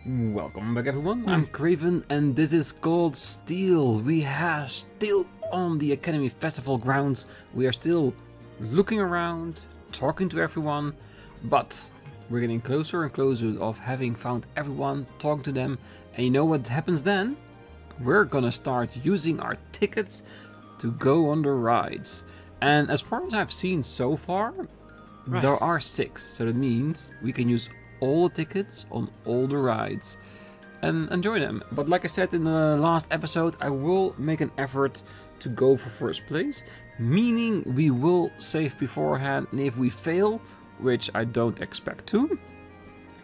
Welcome back everyone, I'm Craven and this is called Steel. We are still on the Academy Festival grounds. We are still looking around, talking to everyone, but we're getting closer and closer of having found everyone, talking to them, and you know what happens then? We're gonna start using our tickets to go on the rides. And as far as I've seen so far, there are 6, so that means we can use all the tickets on all the rides and enjoy them. But like I said in the last episode, I will make an effort to go for first place, meaning we will save beforehand, and if we fail, which I don't expect to,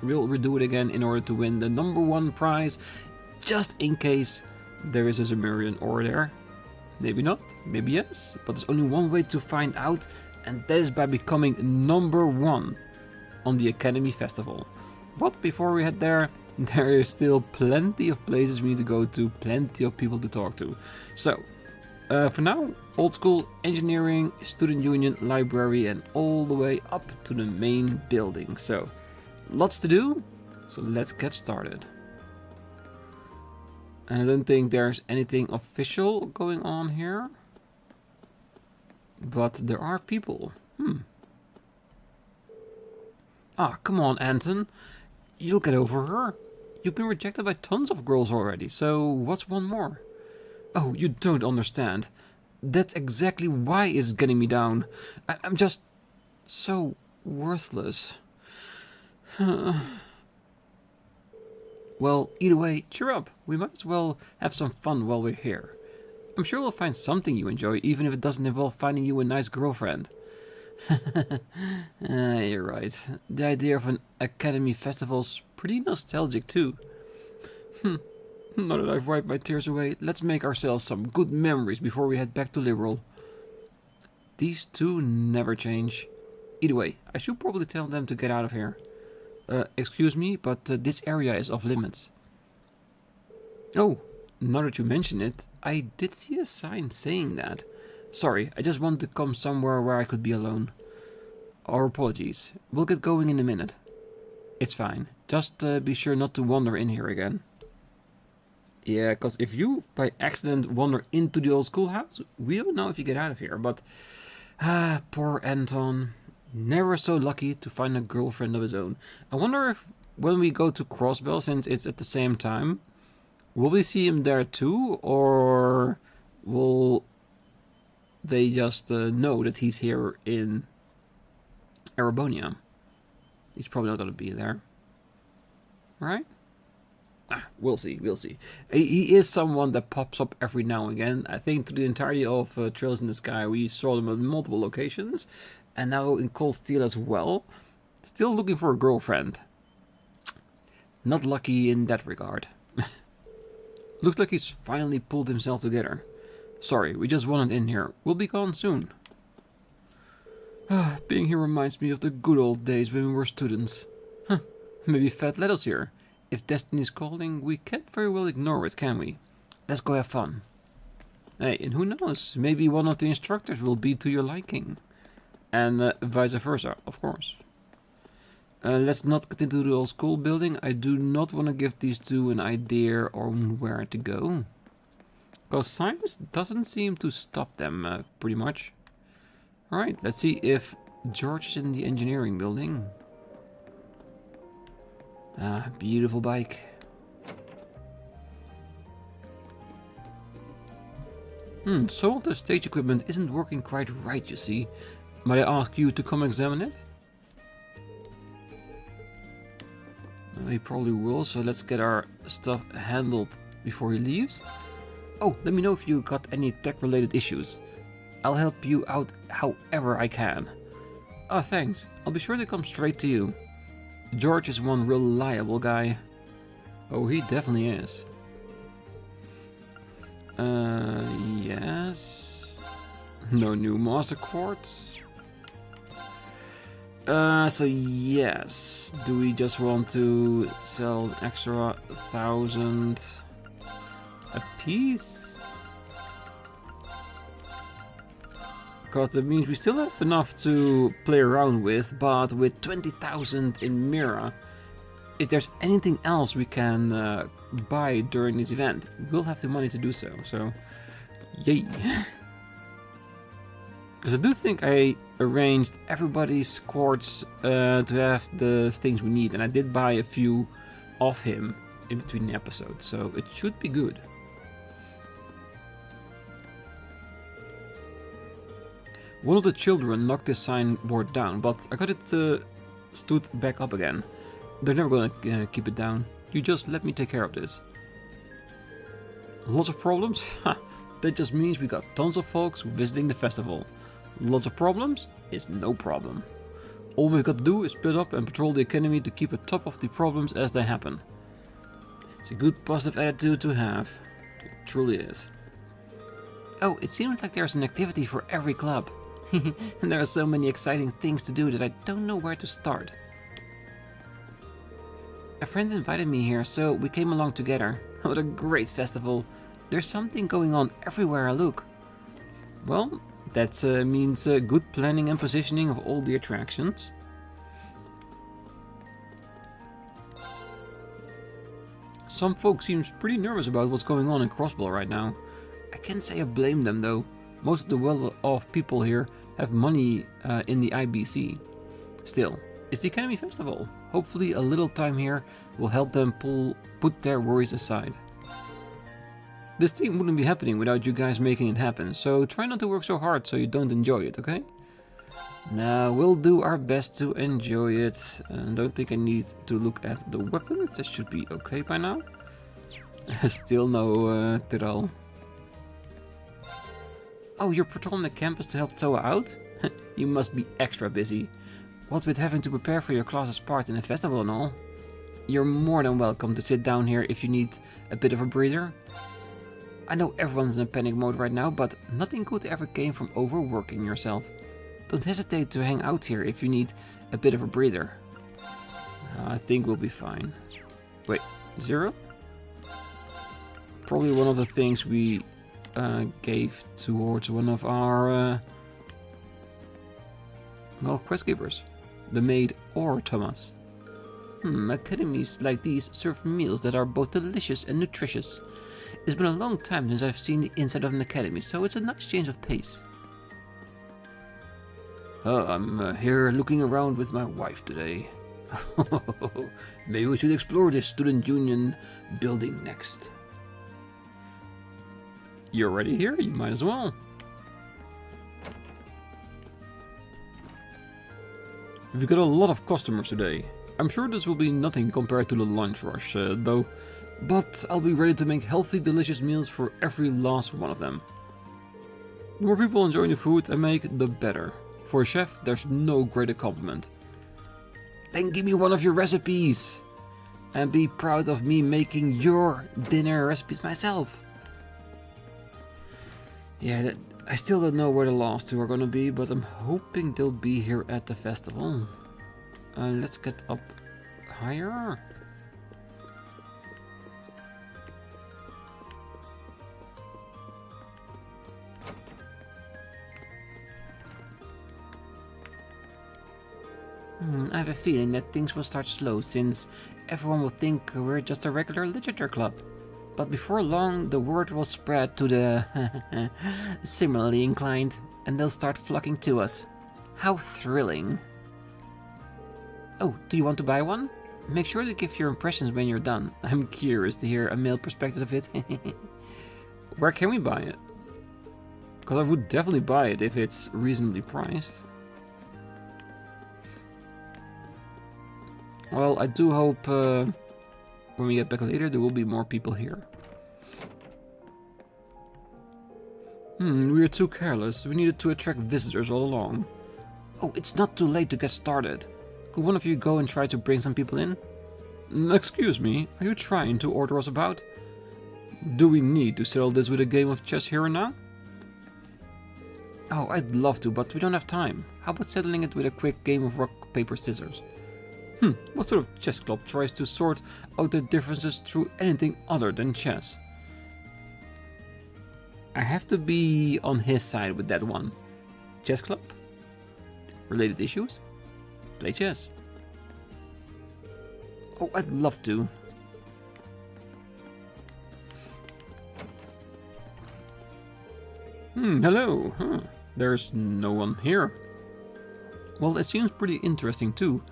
we'll redo it again in order to win the #1 prize, just in case there is a Zemurian ore there. Maybe not, maybe yes, but there's only one way to find out, and that is by becoming #1 on the Academy Festival. But before we head there, there is still plenty of places we need to go to, plenty of people to talk to. So, for now, old school, engineering, student union, library, and all the way up to the main building. So, lots to do, so let's get started. And I don't think there's anything official going on here, but there are people. Ah, come on, Anton. You'll get over her. You've been rejected by tons of girls already, so what's one more? Oh, you don't understand. That's exactly why it's getting me down. I'm just so worthless. Well, either way, cheer up. We might as well have some fun while we're here. I'm sure we'll find something you enjoy, even if it doesn't involve finding you a nice girlfriend. You're right. The idea of an Academy Festival's pretty nostalgic too. Now that I've wiped my tears away, let's make ourselves some good memories before we head back to Liberal. These two never change. Either way, I should probably tell them to get out of here. Excuse me, but this area is off limits. Oh, now that you mention it, I did see a sign saying that. Sorry, I just wanted to come somewhere where I could be alone. Our apologies. We'll get going in a minute. It's fine. Just be sure not to wander in here again. Yeah, because if you by accident wander into the old schoolhouse, we don't know if you get out of here. But, poor Anton. Never so lucky to find a girlfriend of his own. I wonder if when we go to Crossbell, since it's at the same time, will we see him there too? Or will they just know that he's here in Erebonian? He's probably not going to be there. Right? We'll see, we'll see. He is someone that pops up every now and again. I think through the entirety of Trails in the Sky, we saw them at multiple locations. And now in Cold Steel as well. Still looking for a girlfriend. Not lucky in that regard. Looks like he's finally pulled himself together. Sorry, we just wanted in here. We'll be gone soon. Being here reminds me of the good old days when we were students. Maybe Fat let us here. If destiny's calling, we can't very well ignore it, can we? Let's go have fun. Hey, and who knows? Maybe one of the instructors will be to your liking. And vice versa, of course. Let's not get into the old school building. I do not want to give these two an idea on where to go. Because science doesn't seem to stop them, pretty much. Alright, let's see if George is in the engineering building. Ah, beautiful bike. Some of the stage equipment isn't working quite right, you see. Might I ask you to come examine it? He probably will, so let's get our stuff handled before he leaves. Oh, let me know if you got any tech-related issues. I'll help you out however I can. Oh, thanks. I'll be sure to come straight to you. George is one reliable guy. Oh, he definitely is. Yes. No new master quartz. So yes. Do we just want to sell an extra 1,000 a piece? Because that means we still have enough to play around with, but with 20,000 in Mira, If there's anything else we can buy during this event, we'll have the money to do so, so yay. Because I do think I arranged everybody's quartz to have the things we need, and I did buy a few of him in between the episodes, so it should be good. One of the children knocked this signboard down, but I got it stood back up again. They're never gonna keep it down. You just let me take care of this. Lots of problems? Ha! That just means we got tons of folks visiting the festival. Lots of problems is no problem. All we've got to do is split up and patrol the academy to keep on top of the problems as they happen. It's a good positive attitude to have. It truly is. Oh, it seems like there's an activity for every club. And there are so many exciting things to do that I don't know where to start. A friend invited me here, so we came along together. What a great festival. There's something going on everywhere I look. Well, that means good planning and positioning of all the attractions. Some folks seem pretty nervous about what's going on in Crossbell right now. I can't say I blame them though. Most of the well-off people here have money in the IBC. Still, it's the Academy Festival. Hopefully a little time here will help them put their worries aside. This thing wouldn't be happening without you guys making it happen, so try not to work so hard so you don't enjoy it, okay? Now, we'll do our best to enjoy it. Don't think I need to look at the weapons, that should be okay by now. Still no Tyrell. Oh, you're patrolling the campus to help Toa out? You must be extra busy. What with having to prepare for your class's part in the festival and all. You're more than welcome to sit down here if you need a bit of a breather. I know everyone's in a panic mode right now, but nothing good ever came from overworking yourself. Don't hesitate to hang out here if you need a bit of a breather. I think we'll be fine. Wait, 0? Probably one of the things we gave towards one of our well, quest givers. The maid or Thomas. Academies like these serve meals that are both delicious and nutritious. It's been a long time since I've seen the inside of an academy, so it's a nice change of pace. I'm here looking around with my wife today. Maybe we should explore this student union building next. You're already here, you might as well. We've got a lot of customers today. I'm sure this will be nothing compared to the lunch rush, though. But I'll be ready to make healthy, delicious meals for every last one of them. The more people enjoying the food I make, the better. For a chef, there's no greater compliment. Then give me one of your recipes! And be proud of me making your dinner recipes myself. Yeah, I still don't know where the last two are gonna be, but I'm hoping they'll be here at the festival. Let's get up higher. I have a feeling that things will start slow, since everyone will think we're just a regular literature club. But before long, the word will spread to the similarly inclined, and they'll start flocking to us. How thrilling. Oh, do you want to buy one? Make sure to give your impressions when you're done. I'm curious to hear a male perspective of it. Where can we buy it? Because I would definitely buy it if it's reasonably priced. Well, I do hope when we get back later there will be more people here. We are too careless. We needed to attract visitors all along. Oh, it's not too late to get started. Could one of you go and try to bring some people in? Excuse me, are you trying to order us about? Do we need to settle this with a game of chess here and now? Oh, I'd love to, but we don't have time. How about settling it with a quick game of rock, paper, scissors? What sort of chess club tries to sort out the differences through anything other than chess? I have to be on his side with that one. Chess club? Related issues? Play chess. Oh, I'd love to. Hello. Huh. There's no one here. Well, it seems pretty interesting too.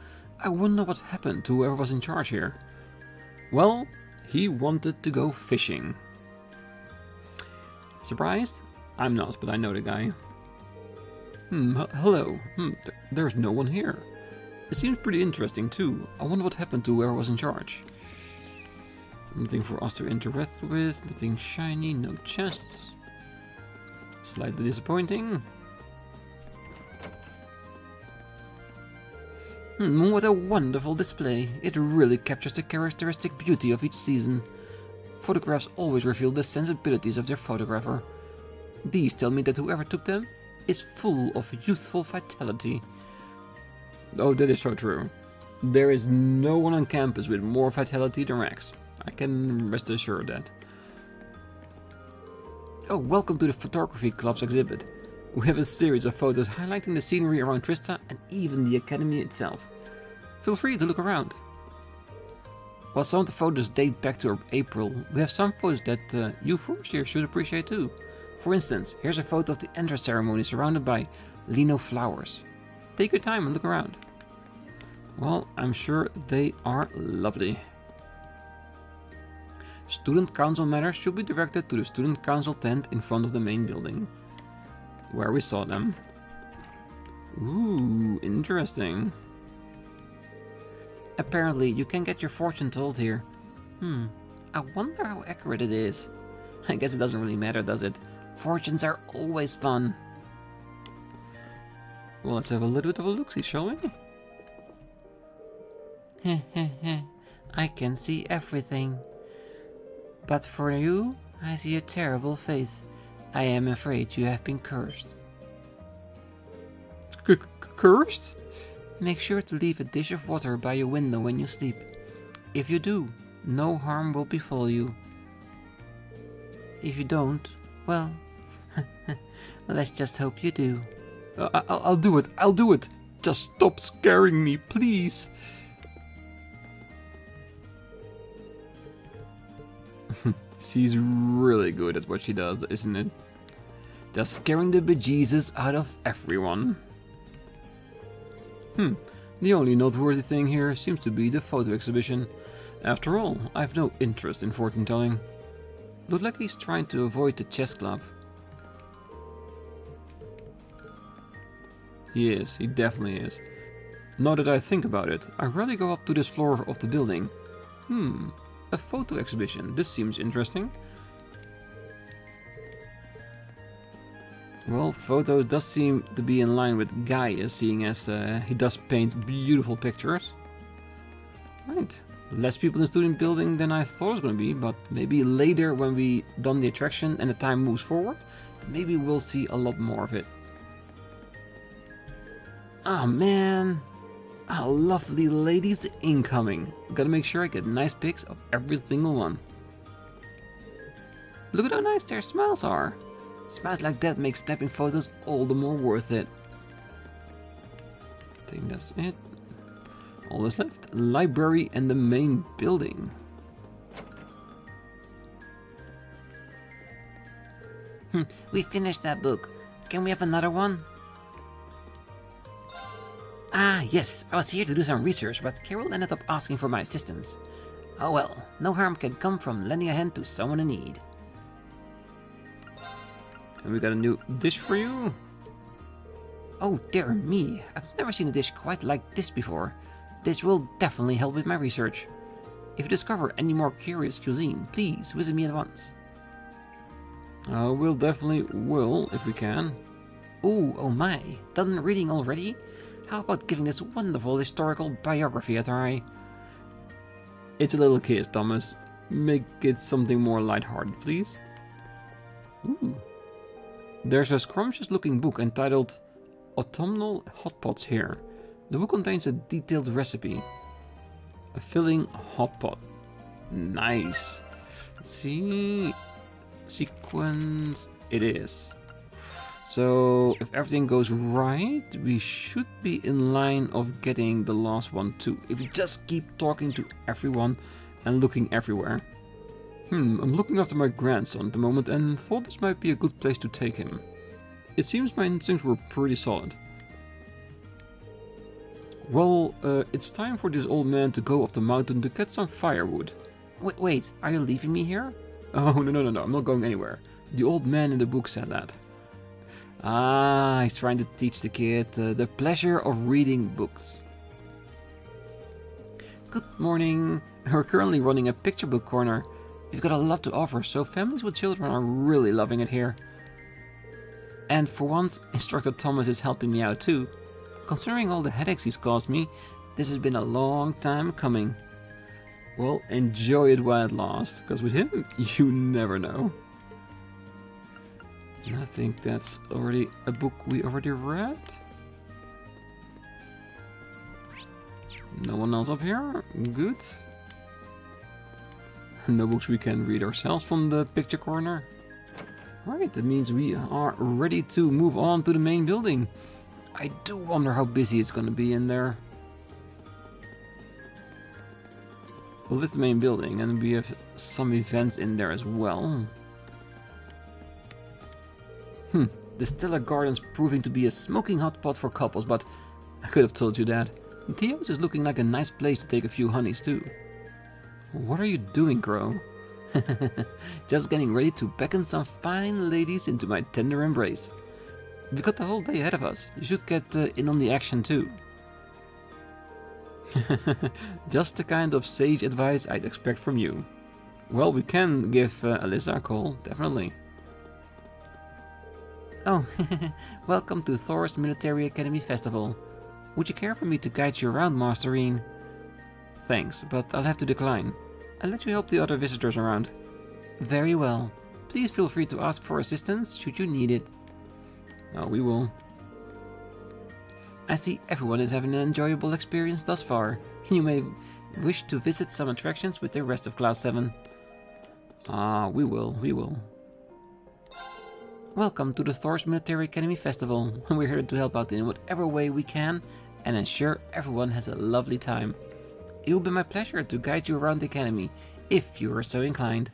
I wonder what happened to whoever was in charge here. Well, he wanted to go fishing. Surprised? I'm not, but I know the guy. Hello. There's no one here. It seems pretty interesting too. I wonder what happened to whoever was in charge. Nothing for us to interact with, nothing shiny, no chests. Slightly disappointing. What a wonderful display. It really captures the characteristic beauty of each season. Photographs always reveal the sensibilities of their photographer. These tell me that whoever took them is full of youthful vitality. Oh, that is so true. There is no one on campus with more vitality than Rex. I can rest assured that. Oh, welcome to the Photography Club's exhibit. We have a series of photos highlighting the scenery around Trista and even the academy itself. Feel free to look around. While some of the photos date back to April, we have some photos that you first year should appreciate too. For instance, here's a photo of the entrance ceremony surrounded by lino flowers. Take your time and look around. Well, I'm sure they are lovely. Student council matters should be directed to the student council tent in front of the main building, where we saw them. Ooh, interesting. Apparently, you can get your fortune told here. I wonder how accurate it is. I guess it doesn't really matter, does it? Fortunes are always fun. Well, let's have a little bit of a look-see, shall we? I can see everything. But for you, I see a terrible fate. I am afraid you have been cursed. Cursed? Make sure to leave a dish of water by your window when you sleep. If you do, no harm will befall you. If you don't, well, let's just hope you do. I'll do it, I'll do it. Just stop scaring me, please. She's really good at what she does, isn't it? Just scaring the bejesus out of everyone. The only noteworthy thing here seems to be the photo exhibition. After all, I have no interest in fortune telling. Looks like he's trying to avoid the chess club. He is, he definitely is. Now that I think about it, I rarely go up to this floor of the building. A photo exhibition, this seems interesting. Well, photos does seem to be in line with Gaius, seeing as he does paint beautiful pictures. Right, less people in the student building than I thought it was going to be, but maybe later when we done the attraction and the time moves forward, maybe we'll see a lot more of it. Oh man, lovely ladies incoming. Gotta make sure I get nice pics of every single one. Look at how nice their smiles are. Smiles like that make snapping photos all the more worth it. I think that's it. All that's left, library and the main building. We finished that book. Can we have another one? Ah, yes, I was here to do some research, but Carol ended up asking for my assistance. Oh well, no harm can come from lending a hand to someone in need. And we got a new dish for you. Oh dear me, I've never seen a dish quite like this before. This will definitely help with my research. If you discover any more curious cuisine, please visit me at once. We'll definitely will, if we can. Ooh, oh my, done reading already? How about giving this wonderful historical biography a try? It's a little kiss, Thomas. Make it something more lighthearted, please. Ooh. There's a scrumptious looking book entitled Autumnal Hot Pots here. The book contains a detailed recipe. A filling hot pot. Nice. Let's see. Sequence. It is. So if everything goes right, we should be in line of getting the last one too. If we just keep talking to everyone and looking everywhere. I'm looking after my grandson at the moment and thought this might be a good place to take him. It seems my instincts were pretty solid. Well, it's time for this old man to go up the mountain to get some firewood. Wait, are you leaving me here? Oh, no, I'm not going anywhere. The old man in the book said that. Ah, he's trying to teach the kid the pleasure of reading books. Good morning. We're currently running a picture book corner. We've got a lot to offer, so families with children are really loving it here. And for once, Instructor Thomas is helping me out too. Considering all the headaches he's caused me, this has been a long time coming. Well, enjoy it while it lasts, because with him, you never know. And I think that's already a book we already read. No one else up here? Good. No books we can read ourselves from the picture corner. Right, that means we are ready to move on to the main building. I do wonder how busy it's going to be in there. Well, this is the main building, and we have some events in there as well. The Stella Garden's proving to be a smoking hot pot for couples, but I could have told you that. Theo's is looking like a nice place to take a few honeys too. What are you doing, Crow? Just getting ready to beckon some fine ladies into my tender embrace. We've got the whole day ahead of us. You should get in on the action too. Just the kind of sage advice I'd expect from you. Well, we can give Alyssa a call, definitely. Oh, welcome to Thors Military Academy Festival. Would you care for me to guide you around, Master Rean? Thanks, but I'll have to decline. I'll let you help the other visitors around. Very well. Please feel free to ask for assistance should you need it. Oh, we will. I see everyone is having an enjoyable experience thus far. You may wish to visit some attractions with the rest of Class 7. Ah, we will. Welcome to the Thors Military Academy Festival. We're here to help out in whatever way we can and ensure everyone has a lovely time. It will be my pleasure to guide you around the academy, if you are so inclined.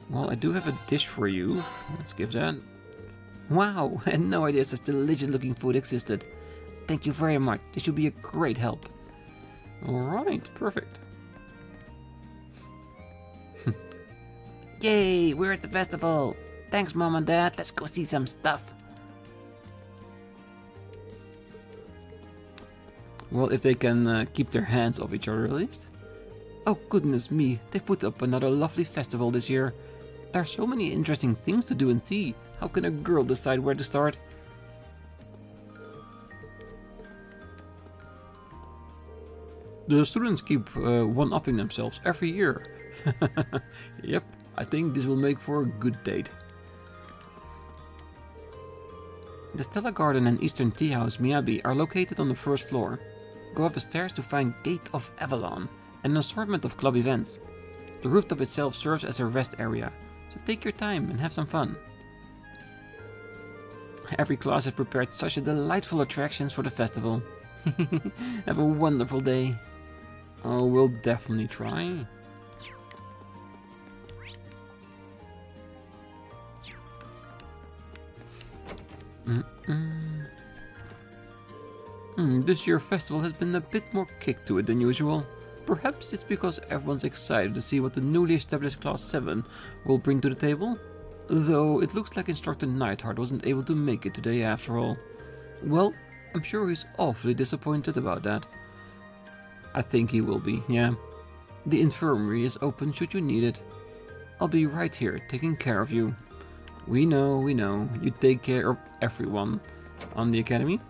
Well, I do have a dish for you. Let's give that. Wow, I had no idea such delicious looking food existed. Thank you very much. This should be a great help. Alright, perfect. Yay, we're at the festival. Thanks, Mom and Dad. Let's go see some stuff. Well, if they can keep their hands off each other at least. Oh, goodness me. They put up another lovely festival this year. There are so many interesting things to do and see. How can a girl decide where to start? The students keep one-upping themselves every year. Yep, I think this will make for a good date. The Stella Garden and Eastern Tea House Miyabi are located on the first floor. Go up the stairs to find Gate of Avalon and an assortment of club events. The rooftop itself serves as a rest area, so take your time and have some fun. Every class has prepared such a delightful attractions for the festival. Have a wonderful day. Oh, we'll definitely try. This year's festival has been a bit more kick to it than usual. Perhaps it's because everyone's excited to see what the newly established Class 7 will bring to the table. Though it looks like Instructor Neidhart wasn't able to make it today after all. Well, I'm sure he's awfully disappointed about that. I think he will be, yeah. The infirmary is open should you need it. I'll be right here taking care of you. We know, you take care of everyone on the academy.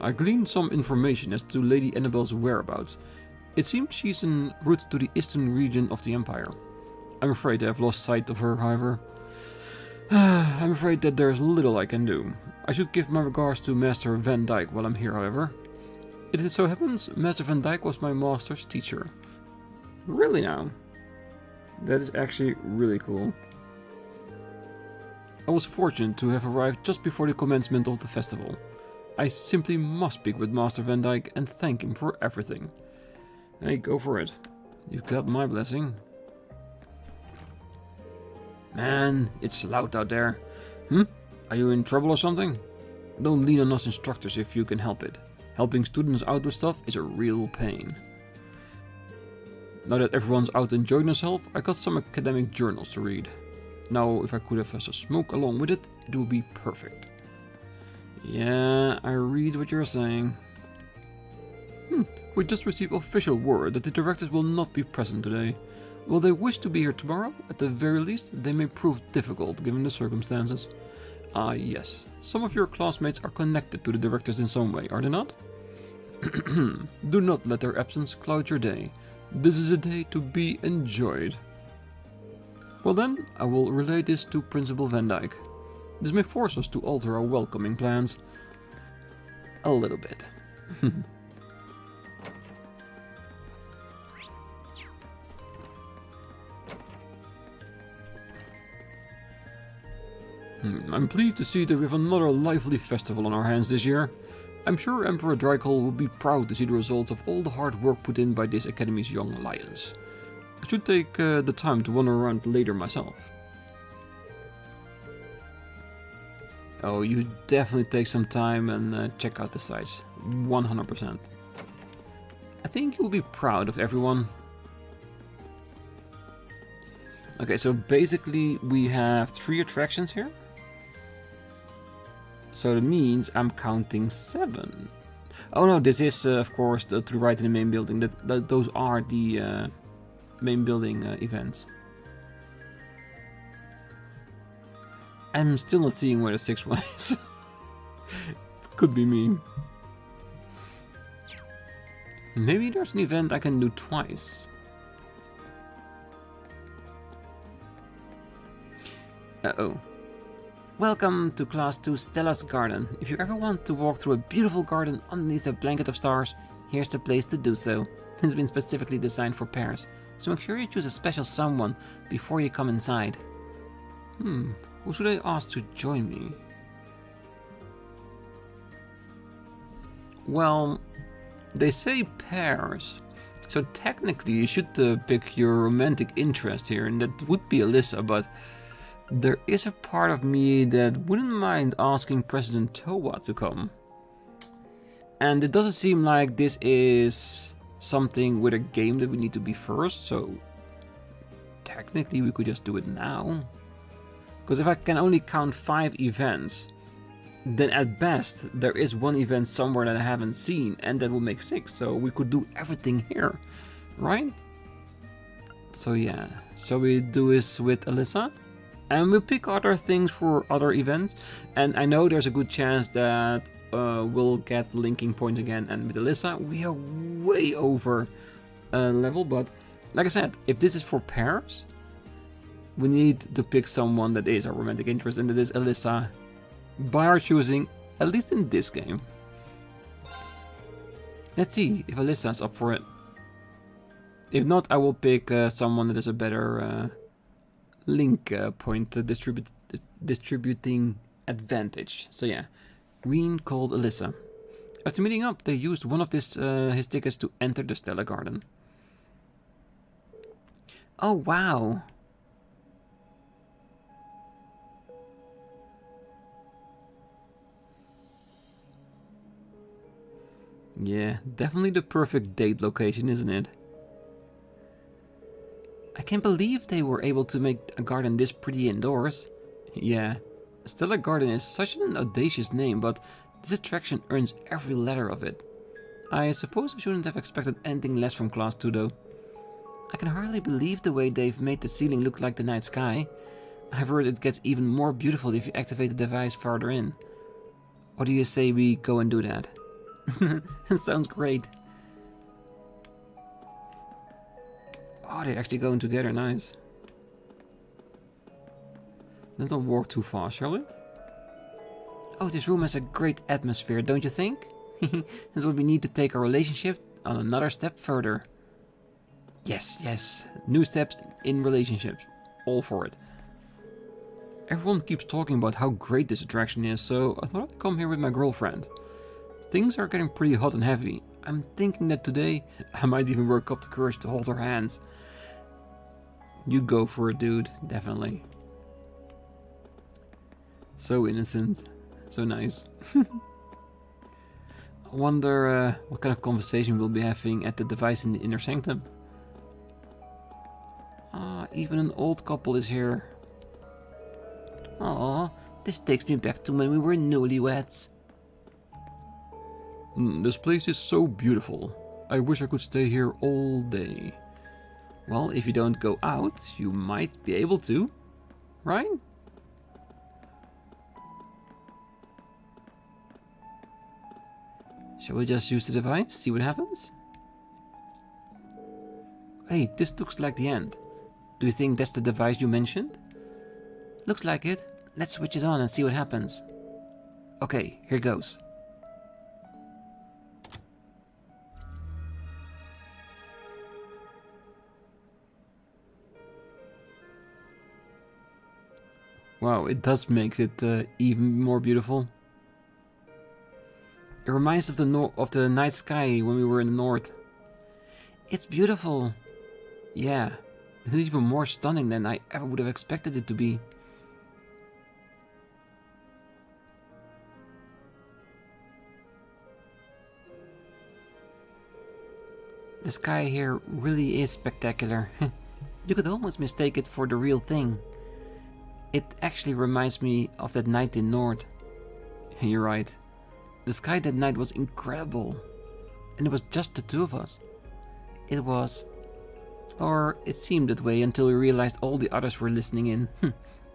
I gleaned some information as to Lady Annabelle's whereabouts. It seems she's en route to the eastern region of the Empire. I'm afraid I've lost sight of her, however. I'm afraid that there's little I can do. I should give my regards to Master Van Dyke while I'm here, however. It so happens Master Van Dyke was my master's teacher. Really now? That is actually really cool. I was fortunate to have arrived just before the commencement of the festival. I simply must speak with Master Van Dyke and thank him for everything. Hey, go for it. You've got my blessing. Man, it's loud out there. Are you in trouble or something? Don't lean on us instructors if you can help it. Helping students out with stuff is a real pain. Now that everyone's out enjoying themselves, I got some academic journals to read. Now, if I could have a smoke along with it, it would be perfect. Yeah, I read what you're saying. We just received official word that the directors will not be present today. While they wish to be here tomorrow, at the very least, they may prove difficult given the circumstances. Ah, yes. Some of your classmates are connected to the directors in some way, are they not? Do not let their absence cloud your day. This is a day to be enjoyed. Well then, I will relay this to Principal Van Dyke. This may force us to alter our welcoming plans. A little bit. I'm pleased to see that we have another lively festival on our hands this year. I'm sure Emperor Drykel will be proud to see the results of all the hard work put in by this Academy's young lions. I should take the time to wander around later myself. Oh, you definitely take some time and check out the sites. 100%. I think you'll be proud of everyone. Okay, so basically we have 3 attractions here. So that means I'm counting 7. Oh no, this is of course to the right in the main building. Those are the main building events. I'm still not seeing where the 6th one is. It could be me. Maybe there's an event I can do twice. Uh-oh. Welcome to Class 2 Stella's Garden. If you ever want to walk through a beautiful garden underneath a blanket of stars, here's the place to do so. It's been specifically designed for pairs, so make sure you choose a special someone before you come inside. Who should I ask to join me? Well, they say pairs, so technically you should pick your romantic interest here, and that would be Alyssa, but there is a part of me that wouldn't mind asking President Towa to come. And it doesn't seem like this is something with a game that we need to be first, so technically we could just do it now. Because if I can only count 5 events, then at best there is 1 event somewhere that I haven't seen, and that will make 6, so we could do everything here, right? So yeah, so we do this with Alyssa. And we'll pick other things for other events. And I know there's a good chance that we'll get linking point again. And with Alyssa, we are way over level. But like I said, if this is for pairs, we need to pick someone that is our romantic interest. And that is Alyssa by our choosing, at least in this game. Let's see if Alyssa's up for it. If not, I will pick someone that is a better link point distributing advantage. So yeah, Rean called Alyssa. After meeting up, they used one of his tickets to enter the Stella Garden. Oh wow! Yeah, definitely the perfect date location, isn't it? I can't believe they were able to make a garden this pretty indoors. Yeah, Stella Garden is such an audacious name, but this attraction earns every letter of it. I suppose I shouldn't have expected anything less from Class 2 though. I can hardly believe the way they've made the ceiling look like the night sky. I've heard it gets even more beautiful if you activate the device farther in. What do you say we go and do that? That sounds great. Oh, they're actually going together, nice. Let's not walk too fast, shall we? Oh, this room has a great atmosphere, don't you think? That's what we need to take our relationship on another step further. Yes, yes. New steps in relationships. All for it. Everyone keeps talking about how great this attraction is, so I thought I'd come here with my girlfriend. Things are getting pretty hot and heavy. I'm thinking that today I might even work up the courage to hold her hands. You go for it, dude. Definitely. So innocent. So nice. I wonder what kind of conversation we'll be having at the device in the inner sanctum. Ah, even an old couple is here. Aw, this takes me back to when we were newlyweds. This place is so beautiful. I wish I could stay here all day. Well, if you don't go out, you might be able to, right? Shall we just use the device, see what happens? Hey, this looks like the end. Do you think that's the device you mentioned? Looks like it. Let's switch it on and see what happens. Okay, here goes. Wow, it does make it even more beautiful. It reminds of the night sky when we were in the north. It's beautiful. Yeah, it's even more stunning than I ever would have expected it to be. The sky here really is spectacular. You could almost mistake it for the real thing. It actually reminds me of that night in Nord. You're right. The sky that night was incredible. And it was just the two of us. It was... Or it seemed that way until we realized all the others were listening in.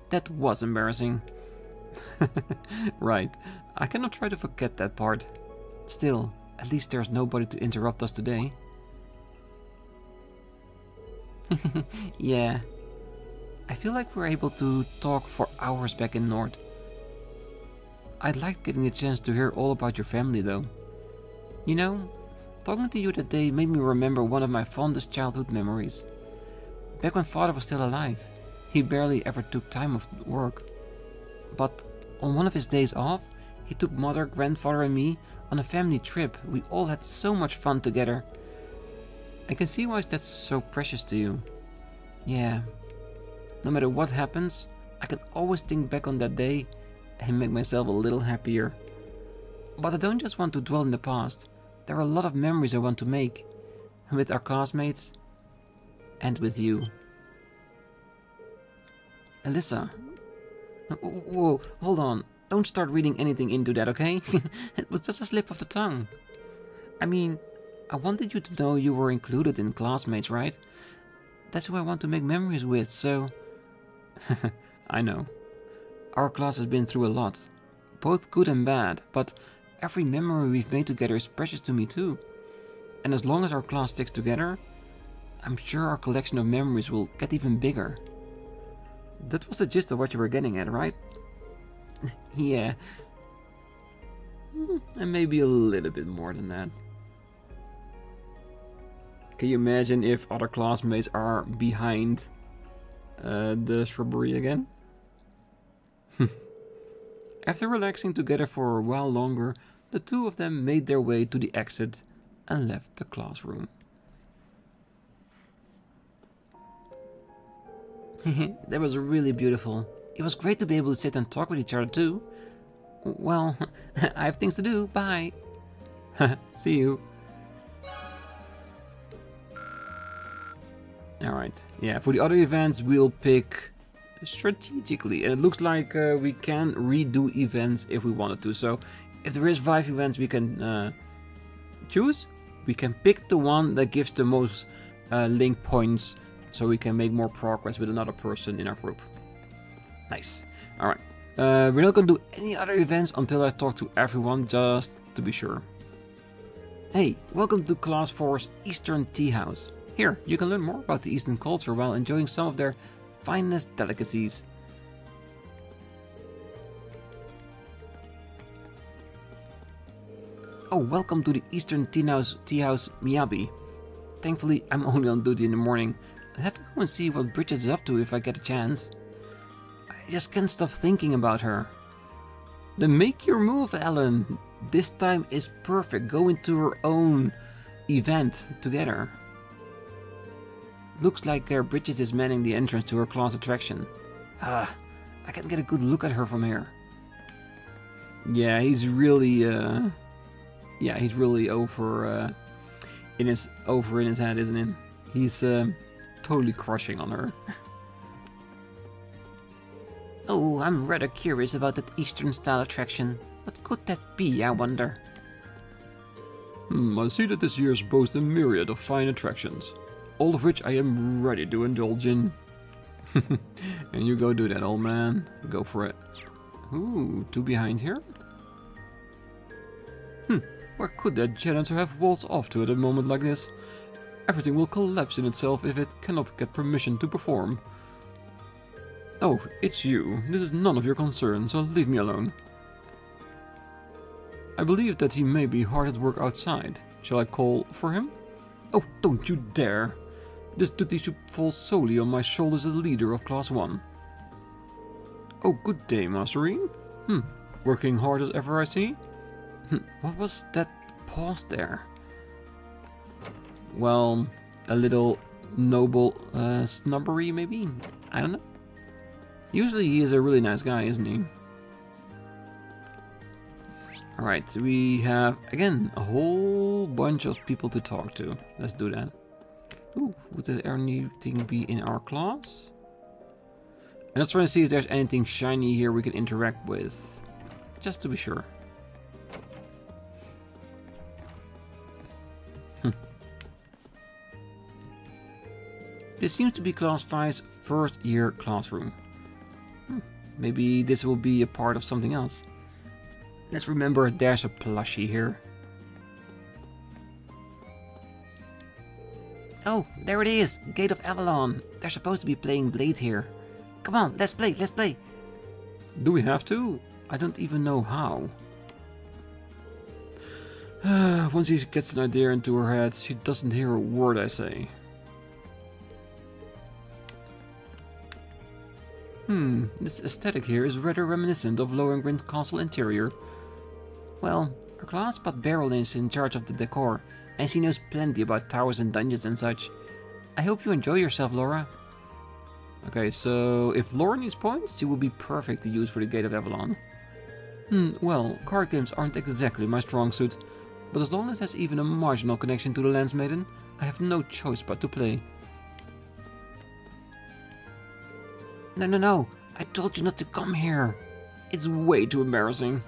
That was embarrassing. Right. I cannot try to forget that part. Still, at least there's nobody to interrupt us today. Yeah. I feel like we're able to talk for hours back in Nord. I'd like getting a chance to hear all about your family though. You know, talking to you that day made me remember one of my fondest childhood memories. Back when father was still alive, he barely ever took time off work. But on one of his days off, he took mother, grandfather and me on a family trip. We all had so much fun together. I can see why that's so precious to you. Yeah. No matter what happens, I can always think back on that day and make myself a little happier. But I don't just want to dwell in the past. There are a lot of memories I want to make. With our classmates. And with you. Alyssa. Whoa, hold on. Don't start reading anything into that, okay? It was just a slip of the tongue. I mean, I wanted you to know you were included in classmates, right? That's who I want to make memories with, so... I know. Our class has been through a lot. Both good and bad, but every memory we've made together is precious to me too. And as long as our class sticks together, I'm sure our collection of memories will get even bigger. That was the gist of what you were getting at, right? Yeah. And maybe a little bit more than that. Can you imagine if other classmates are behind the shrubbery again? After relaxing together for a while longer, the two of them made their way to the exit and left the classroom. That was really beautiful. It was great to be able to sit and talk with each other too. Well, I have things to do. Bye. See you. Alright, yeah, for the other events we'll pick strategically. And it looks like we can redo events if we wanted to. So if there is 5 events we can choose, we can pick the one that gives the most link points so we can make more progress with another person in our group. Nice. Alright, we're not going to do any other events until I talk to everyone, just to be sure. Hey, welcome to Class 4's Eastern Tea House. Here, you can learn more about the Eastern culture while enjoying some of their finest delicacies. Oh, welcome to the Eastern Tea House Miyabi. Thankfully, I'm only on duty in the morning. I'll have to go and see what Bridget is up to if I get a chance. I just can't stop thinking about her. Then make your move, Ellen. This time is perfect. Go into her own event together. Looks like Bridget is manning the entrance to her class attraction. I can't get a good look at her from here. Yeah, he's really over in his head, isn't he? He's totally crushing on her. Oh, I'm rather curious about that Eastern style attraction. What could that be, I wonder? I see that this year's boasts a myriad of fine attractions, all of which I am ready to indulge in. And you go do that, old man. Go for it. Ooh, two behind here? Where could that janitor have waltzed off to at a moment like this? Everything will collapse in itself if it cannot get permission to perform. Oh, it's you. This is none of your concern, so leave me alone. I believe that he may be hard at work outside. Shall I call for him? Oh, don't you dare! This duty should fall solely on my shoulders as the leader of Class 1. Oh, good day, Master Rean. Working hard as ever, I see? What was that pause there? Well, a little noble snobbery, maybe? I don't know. Usually he is a really nice guy, isn't he? Alright, we have, again, a whole bunch of people to talk to. Let's do that. Ooh, would there anything be in our class? I'm just trying to see if there's anything shiny here we can interact with. Just to be sure. This seems to be Class 5's first year classroom. Maybe this will be a part of something else. Let's remember there's a plushie here. Oh, there it is! Gate of Avalon! They're supposed to be playing Blade here. Come on, let's play, let's play! Do we have to? I don't even know how. Once she gets an idea into her head, she doesn't hear a word I say. This aesthetic here is rather reminiscent of Lohengrin's castle interior. Well, our class but Beryl is in charge of the decor, and she knows plenty about towers and dungeons and such. I hope you enjoy yourself, Laura. Okay, so if Laura needs points, she will be perfect to use for the Gate of Avalon. Well, card games aren't exactly my strong suit, but as long as there's even a marginal connection to the Lance Maiden, I have no choice but to play. No, I told you not to come here. It's way too embarrassing.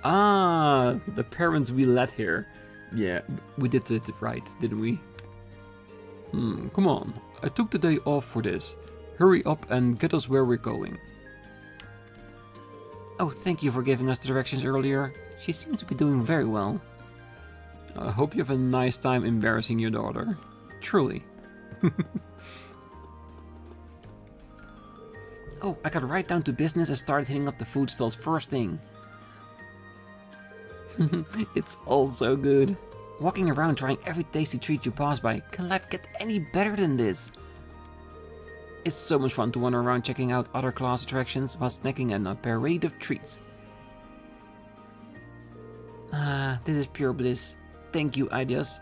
Ah, the parents we let here. Yeah, we did it right, didn't we? Come on. I took the day off for this. Hurry up and get us where we're going. Oh, thank you for giving us the directions earlier. She seems to be doing very well. I hope you have a nice time embarrassing your daughter. Truly. Oh, I got right down to business and started hitting up the food stalls first thing. It's all so good. Walking around trying every tasty treat you pass by. Can life get any better than this? It's so much fun to wander around checking out other class attractions while snacking on a parade of treats. Ah, this is pure bliss. Thank you, Ideas.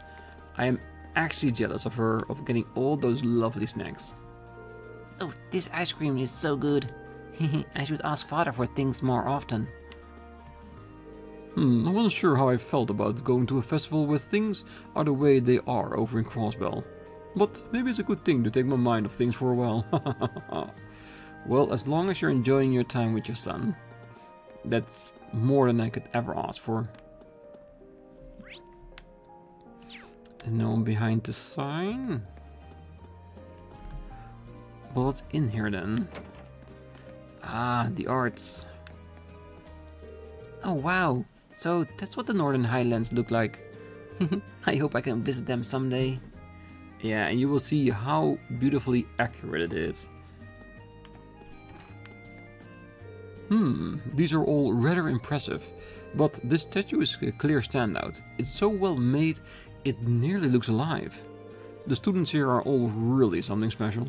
I am actually jealous of her of getting all those lovely snacks. Oh, this ice cream is so good. I should ask Father for things more often. I wasn't sure how I felt about going to a festival where things are the way they are over in Crossbell. But maybe it's a good thing to take my mind off things for a while. Well, as long as you're enjoying your time with your son. That's more than I could ever ask for. And no one behind the sign? Well, what's in here then? Ah, the arts. Oh wow, so that's what the Northern Highlands look like. I hope I can visit them someday. Yeah, and you will see how beautifully accurate it is. These are all rather impressive, but this statue is a clear standout. It's so well made, it nearly looks alive. The students here are all really something special.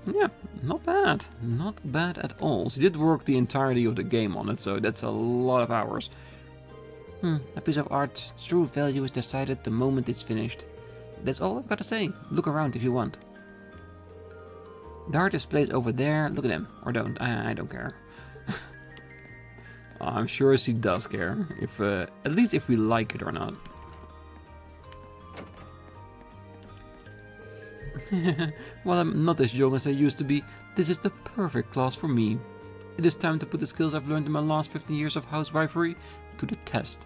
Yeah, Not bad. Not bad at all. She did work the entirety of the game on it, so that's a lot of hours. A piece of art's true value is decided the moment it's finished. That's all I've got to say. Look around if you want. The art displays over there. Look at them. Or don't. I don't care. I'm sure she does care. If at least if we like it or not. While I'm not as young as I used to be, this is the perfect class for me. It is time to put the skills I've learned in my last 15 years of housewifery to the test.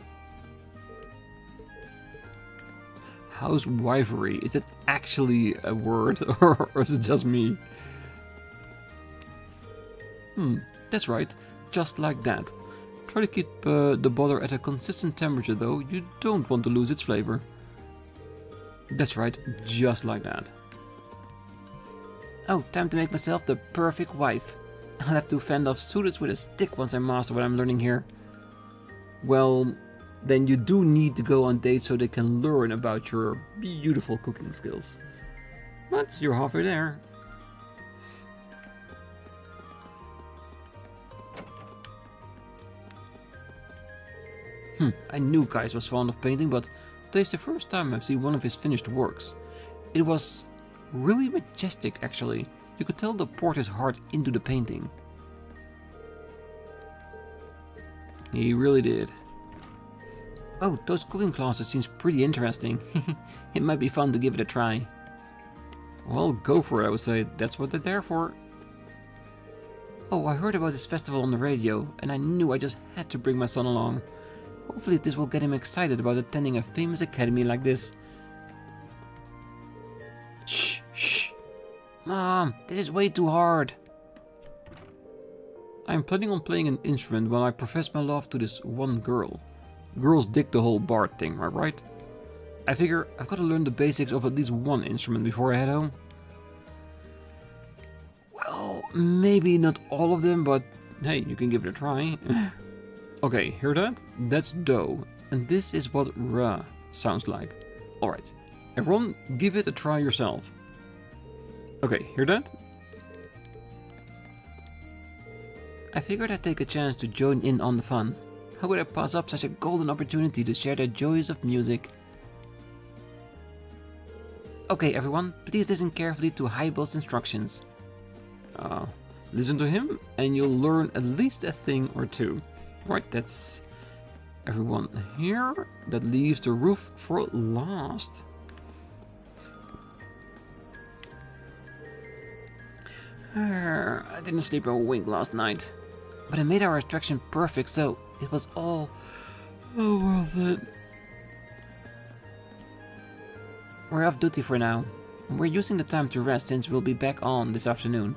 Housewifery, is it actually a word or is it just me? That's right, just like that. Try to keep the butter at a consistent temperature though, you don't want to lose its flavor. That's right, just like that. Oh, time to make myself the perfect wife. I'll have to fend off suitors with a stick once I master what I'm learning here. Well, then you do need to go on dates so they can learn about your beautiful cooking skills. But you're halfway there. I knew Kais was fond of painting, but today's the first time I've seen one of his finished works. It was really majestic, actually. You could tell the poured his heart into the painting. He really did. Oh, those cooking classes seems pretty interesting. It might be fun to give it a try. Well, go for it, I would say. That's what they're there for. Oh, I heard about this festival on the radio, and I knew I just had to bring my son along. Hopefully this will get him excited about attending a famous academy like this. Shh, shh. Mom, this is way too hard. I'm planning on playing an instrument while I profess my love to this one girl. Girls dig the whole bard thing, right? I figure I've got to learn the basics of at least one instrument before I head home. Well, maybe not all of them, but hey, you can give it a try. Okay, hear that? That's do, and this is what ra sounds like. Alright, everyone give it a try yourself. Okay, hear that? I figured I'd take a chance to join in on the fun. How could I pass up such a golden opportunity to share the joys of music? Okay everyone, please listen carefully to Hybel's instructions. Listen to him and you'll learn at least a thing or two. Right, that's everyone here. That leaves the roof for last. I didn't sleep a wink last night. But I made our extraction perfect, so it was all worth it. We're off duty for now. We're using the time to rest since we'll be back on this afternoon.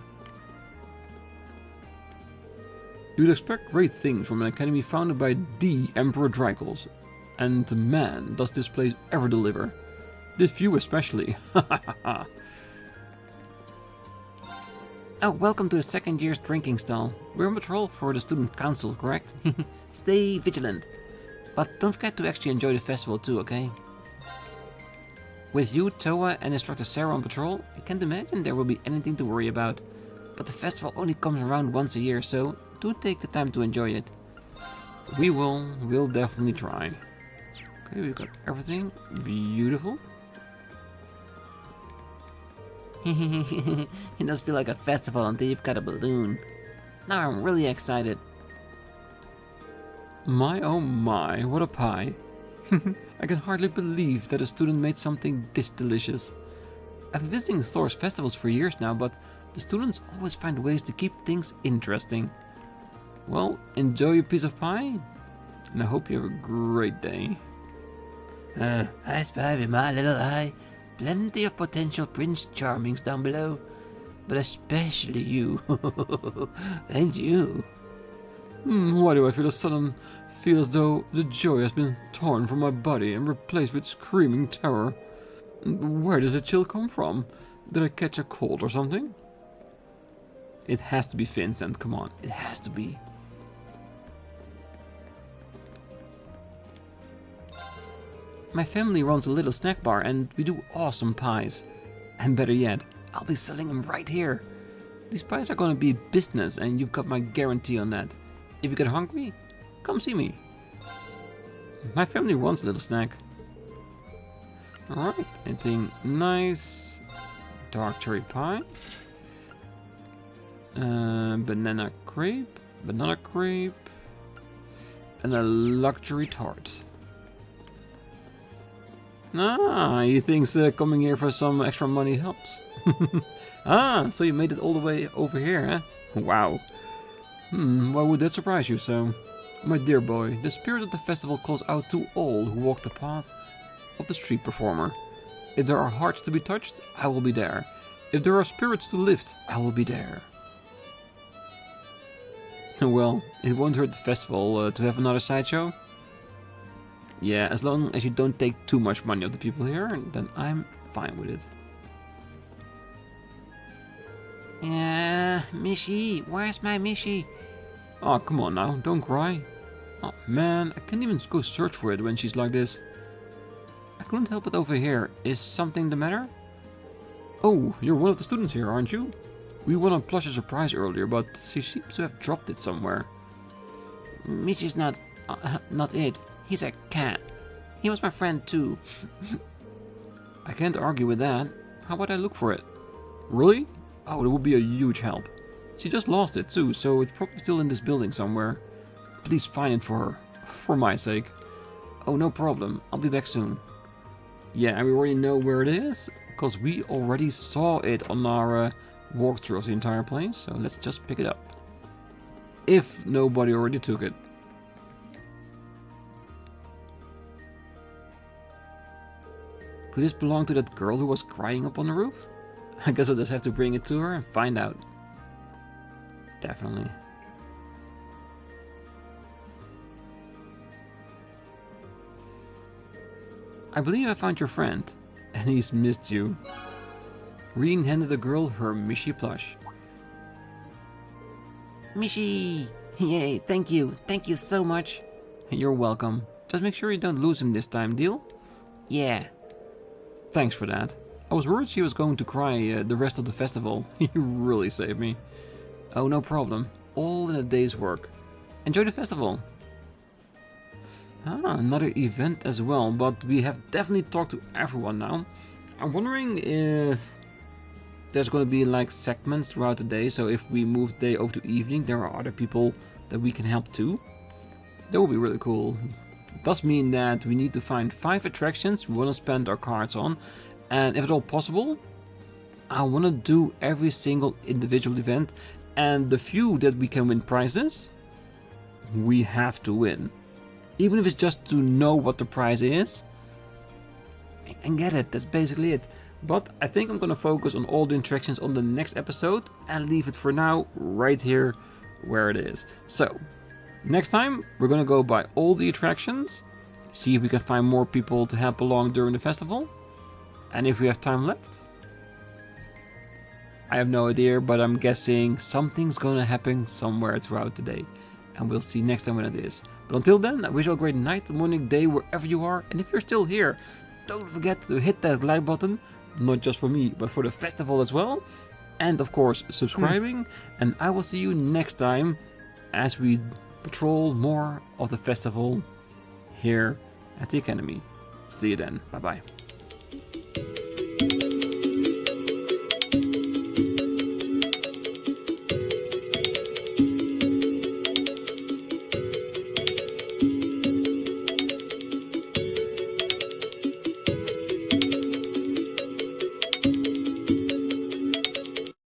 You'd expect great things from an academy founded by the Emperor Drykles. And man, does this place ever deliver. This view especially. Oh, welcome to the second year's drinking stall. We're on patrol for the student council, correct? Stay vigilant. But don't forget to actually enjoy the festival too, okay? With you, Toa, and Instructor Sarah on patrol, I can't imagine there will be anything to worry about. But the festival only comes around once a year, so do take the time to enjoy it. We'll definitely try. Okay, we've got everything. Beautiful. It does feel like a festival until you've got a balloon. Now I'm really excited. My oh my, what a pie. I can hardly believe that a student made something this delicious. I've been visiting Thors festivals for years now, but the students always find ways to keep things interesting. Well, enjoy your piece of pie, and I hope you have a great day. I spy with my little eye plenty of potential Prince Charmings down below, but especially you, and you. Why do I feel feel as though the joy has been torn from my body and replaced with screaming terror? Where does the chill come from? Did I catch a cold or something? It has to be Vincent, come on, it has to be. My family runs a little snack bar and we do awesome pies. And better yet, I'll be selling them right here. These pies are gonna be business, and you've got my guarantee on that. If you get hungry, come see me. My family wants a little snack. Alright, anything nice? Dark cherry pie. Banana crepe. Banana crepe. And a luxury tart. Ah, he thinks coming here for some extra money helps. Ah, so you made it all the way over here, huh? Wow. Why would that surprise you so? My dear boy, the spirit of the festival calls out to all who walk the path of the street performer. If there are hearts to be touched, I will be there. If there are spirits to lift, I will be there. Well, it won't hurt the festival to have another sideshow. Yeah, as long as you don't take too much money of the people here, then I'm fine with it. Mishy, where's my Mishy? Oh, come on now, don't cry. Oh man, I can't even go search for it when she's like this. I couldn't help it over here. Is something the matter? Oh, you're one of the students here, aren't you? We won a plush as a prize earlier, but she seems to have dropped it somewhere. Mishy's not it. He's a cat. He was my friend too. I can't argue with that. How about I look for it? Really? Oh, that would be a huge help. She just lost it too, so it's probably still in this building somewhere. Please find it for her. For my sake. Oh, no problem. I'll be back soon. Yeah, and we already know where it is, because we already saw it on our walkthrough of the entire place, so let's just pick it up. If nobody already took it. Could this belong to that girl who was crying up on the roof? I guess I'll just have to bring it to her and find out. Definitely. I believe I found your friend, and he's missed you. Rean handed the girl her Mishy plush. Mishy! Yay, thank you. Thank you so much. You're welcome. Just make sure you don't lose him this time, deal? Yeah. Thanks for that. I was worried she was going to cry the rest of the festival. You really saved me. Oh, no problem. All in a day's work. Enjoy the festival. Ah, another event as well, but we have definitely talked to everyone now. I'm wondering if there's going to be like segments throughout the day, so if we move the day over to evening, there are other people that we can help too. That would be really cool. It does mean that we need to find 5 attractions we want to spend our cards on, and if at all possible, I want to do every single individual event, and the few that we can win prizes, we have to win. Even if it's just to know what the prize is and get it, that's basically it. But I think I'm gonna focus on all the attractions on the next episode and leave it for now right here where it is. So, next time we're gonna go by all the attractions, see if we can find more people to help along during the festival. And if we have time left, I have no idea, but I'm guessing something's gonna happen somewhere throughout the day. And we'll see next time when it is. But until then, I wish you a great night, morning, day, wherever you are. And if you're still here, don't forget to hit that like button. Not just for me, but for the festival as well. And of course, subscribing. And I will see you next time as we patrol more of the festival here at the Academy. See you then. Bye bye.